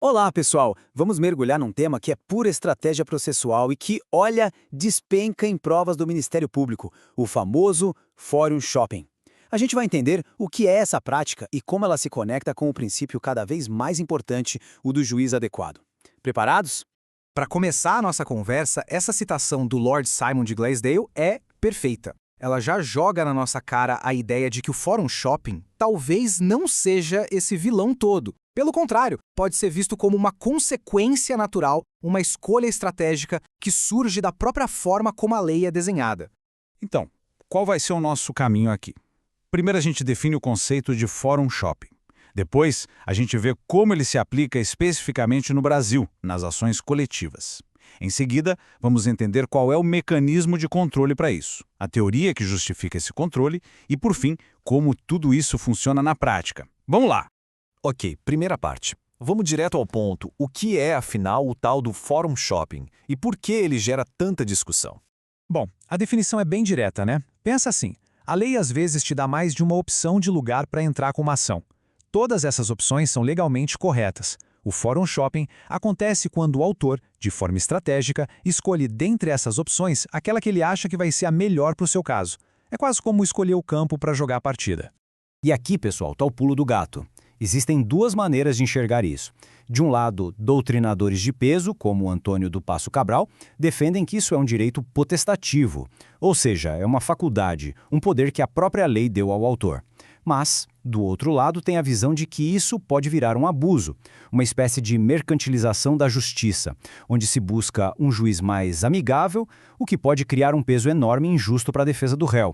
Olá, pessoal! Vamos mergulhar num tema que é pura estratégia processual e que, olha, despenca em provas do Ministério Público, o famoso Fórum Shopping. A gente vai entender o que é essa prática e como ela se conecta com o princípio cada vez mais importante, o do juiz adequado. Preparados? Para começar a nossa conversa, essa citação do Lord Simon de Glasdale é perfeita. Ela já joga na nossa cara a ideia de que o Fórum Shopping talvez não seja esse vilão todo. Pelo contrário, pode ser visto como uma consequência natural, uma escolha estratégica que surge da própria forma como a lei é desenhada. Então, qual vai ser o nosso caminho aqui? Primeiro a gente define o conceito de Fórum Shopping. Depois, a gente vê como ele se aplica especificamente no Brasil, nas ações coletivas. Em seguida, vamos entender qual é o mecanismo de controle para isso, a teoria que justifica esse controle e, por fim, como tudo isso funciona na prática. Vamos lá! Ok, primeira parte. Vamos direto ao ponto. O que é, afinal, o tal do Fórum Shopping e por que ele gera tanta discussão? Bom, a definição é bem direta, né? Pensa assim, a lei às vezes te dá mais de uma opção de lugar para entrar com uma ação. Todas essas opções são legalmente corretas. O Fórum Shopping acontece quando o autor, de forma estratégica, escolhe dentre essas opções aquela que ele acha que vai ser a melhor para o seu caso. É quase como escolher o campo para jogar a partida. E aqui, pessoal, está o pulo do gato. Existem duas maneiras de enxergar isso. De um lado, doutrinadores de peso, como o Antônio do Passo Cabral, defendem que isso é um direito potestativo, ou seja, é uma faculdade, um poder que a própria lei deu ao autor. Mas, do outro lado, tem a visão de que isso pode virar um abuso, uma espécie de mercantilização da justiça, onde se busca um juiz mais amigável, o que pode criar um peso enorme e injusto para a defesa do réu.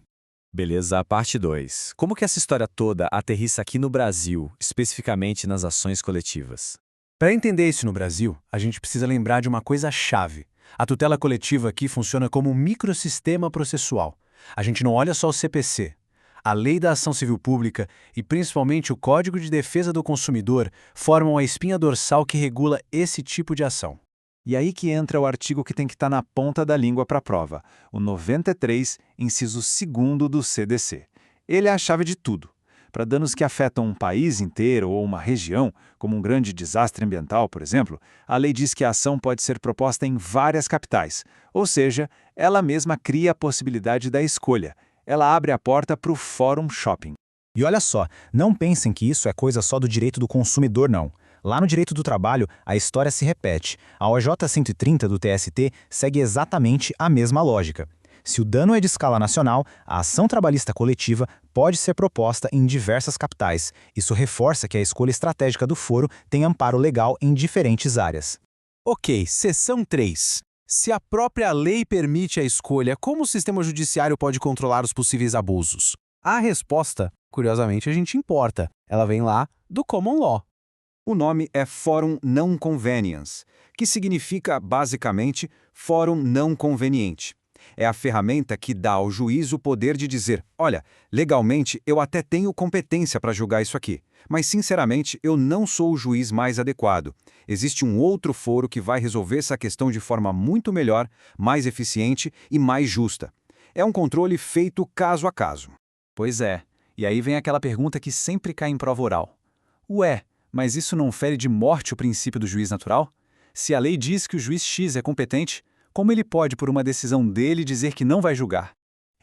Beleza, parte 2. Como que essa história toda aterrissa aqui no Brasil, especificamente nas ações coletivas? Para entender isso no Brasil, a gente precisa lembrar de uma coisa chave. A tutela coletiva aqui funciona como um microsistema processual. A gente não olha só o CPC. A Lei da Ação Civil Pública e principalmente o Código de Defesa do Consumidor formam a espinha dorsal que regula esse tipo de ação. E aí que entra o artigo que tem que estar na ponta da língua para a prova, o 93, inciso 2º do CDC. Ele é a chave de tudo. Para danos que afetam um país inteiro ou uma região, como um grande desastre ambiental, por exemplo, a lei diz que a ação pode ser proposta em várias capitais, ou seja, ela mesma cria a possibilidade da escolha. Ela abre a porta para o Fórum Shopping. E olha só, não pensem que isso é coisa só do direito do consumidor, não. Lá no direito do trabalho, a história se repete. A OJ 130 do TST segue exatamente a mesma lógica. Se o dano é de escala nacional, a ação trabalhista coletiva pode ser proposta em diversas capitais. Isso reforça que a escolha estratégica do foro tem amparo legal em diferentes áreas. Ok, seção 3. Se a própria lei permite a escolha, como o sistema judiciário pode controlar os possíveis abusos? A resposta, curiosamente, a gente importa. Ela vem lá do Common Law. O nome é Fórum Não Convenience, que significa, basicamente, Fórum Não Conveniente. É a ferramenta que dá ao juiz o poder de dizer, olha, legalmente eu até tenho competência para julgar isso aqui, mas sinceramente eu não sou o juiz mais adequado. Existe um outro foro que vai resolver essa questão de forma muito melhor, mais eficiente e mais justa. É um controle feito caso a caso. Pois é, e aí vem aquela pergunta que sempre cai em prova oral. Ué, mas isso não fere de morte o princípio do juiz natural? Se a lei diz que o juiz X é competente, como ele pode, por uma decisão dele, dizer que não vai julgar?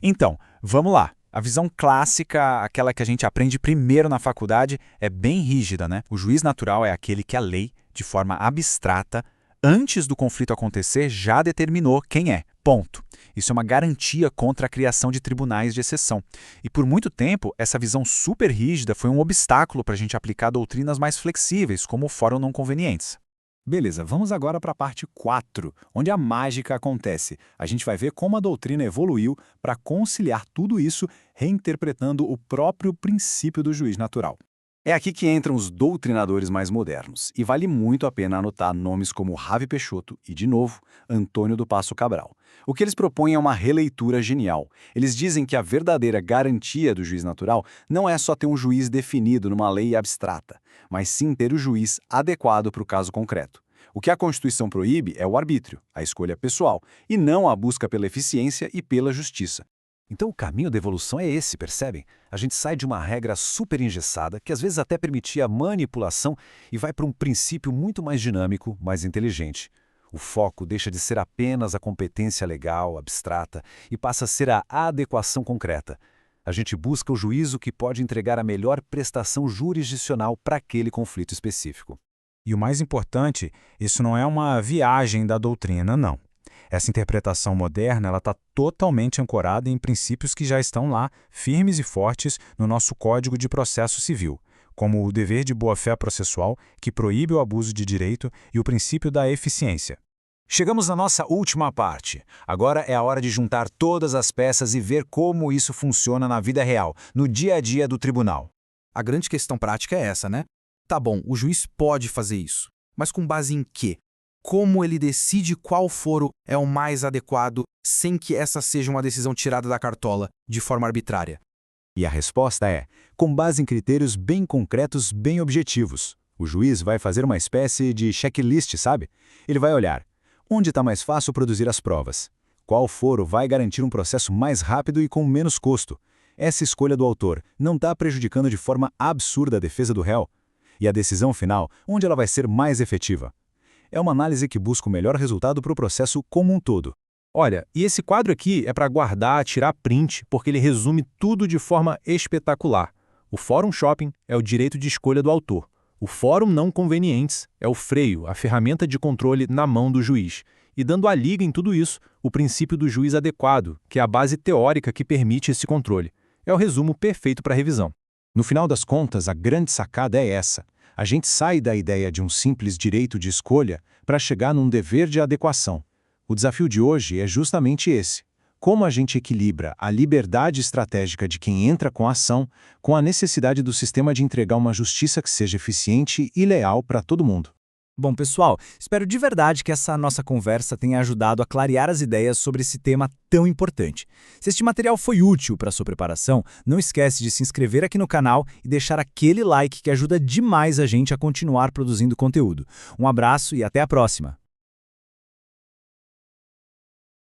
Então, vamos lá. A visão clássica, aquela que a gente aprende primeiro na faculdade, é bem rígida, né? O juiz natural é aquele que a lei, de forma abstrata, antes do conflito acontecer, já determinou quem é. Ponto. Isso é uma garantia contra a criação de tribunais de exceção. E por muito tempo, essa visão super rígida foi um obstáculo para a gente aplicar doutrinas mais flexíveis, como o Fórum Não Convenientes. Beleza, vamos agora para a parte 4, onde a mágica acontece. A gente vai ver como a doutrina evoluiu para conciliar tudo isso, reinterpretando o próprio princípio do juiz natural. É aqui que entram os doutrinadores mais modernos, e vale muito a pena anotar nomes como Ravi Peixoto e, de novo, Antônio do Passo Cabral. O que eles propõem é uma releitura genial. Eles dizem que a verdadeira garantia do juiz natural não é só ter um juiz definido numa lei abstrata, mas sim ter o juiz adequado para o caso concreto. O que a Constituição proíbe é o arbítrio, a escolha pessoal, e não a busca pela eficiência e pela justiça. Então o caminho da evolução é esse, percebem? A gente sai de uma regra super engessada, que às vezes até permitia manipulação, e vai para um princípio muito mais dinâmico, mais inteligente. O foco deixa de ser apenas a competência legal, abstrata, e passa a ser a adequação concreta. A gente busca o juízo que pode entregar a melhor prestação jurisdicional para aquele conflito específico. E o mais importante, isso não é uma viagem da doutrina, não. Essa interpretação moderna está totalmente ancorada em princípios que já estão lá, firmes e fortes, no nosso Código de Processo Civil, como o dever de boa-fé processual, que proíbe o abuso de direito, e o princípio da eficiência. Chegamos na nossa última parte. Agora é a hora de juntar todas as peças e ver como isso funciona na vida real, no dia a dia do tribunal. A grande questão prática é essa, né? Tá bom, o juiz pode fazer isso, mas com base em quê? Como ele decide qual foro é o mais adequado sem que essa seja uma decisão tirada da cartola, de forma arbitrária? E a resposta é, com base em critérios bem concretos, bem objetivos. O juiz vai fazer uma espécie de checklist, sabe? Ele vai olhar onde está mais fácil produzir as provas, qual foro vai garantir um processo mais rápido e com menos custo. Essa escolha do autor não está prejudicando de forma absurda a defesa do réu. E a decisão final, onde ela vai ser mais efetiva. É uma análise que busca o melhor resultado para o processo como um todo. Olha, e esse quadro aqui é para guardar, tirar print, porque ele resume tudo de forma espetacular. O Fórum Shopping é o direito de escolha do autor. O Fórum Não Convenientes é o freio, a ferramenta de controle na mão do juiz. E dando a liga em tudo isso, o princípio do juiz adequado, que é a base teórica que permite esse controle. É o resumo perfeito para revisão. No final das contas, a grande sacada é essa. A gente sai da ideia de um simples direito de escolha para chegar num dever de adequação. O desafio de hoje é justamente esse. Como a gente equilibra a liberdade estratégica de quem entra com a ação com a necessidade do sistema de entregar uma justiça que seja eficiente e leal para todo mundo. Bom, pessoal, espero de verdade que essa nossa conversa tenha ajudado a clarear as ideias sobre esse tema tão importante. Se este material foi útil para a sua preparação, não esquece de se inscrever aqui no canal e deixar aquele like que ajuda demais a gente a continuar produzindo conteúdo. Um abraço e até a próxima!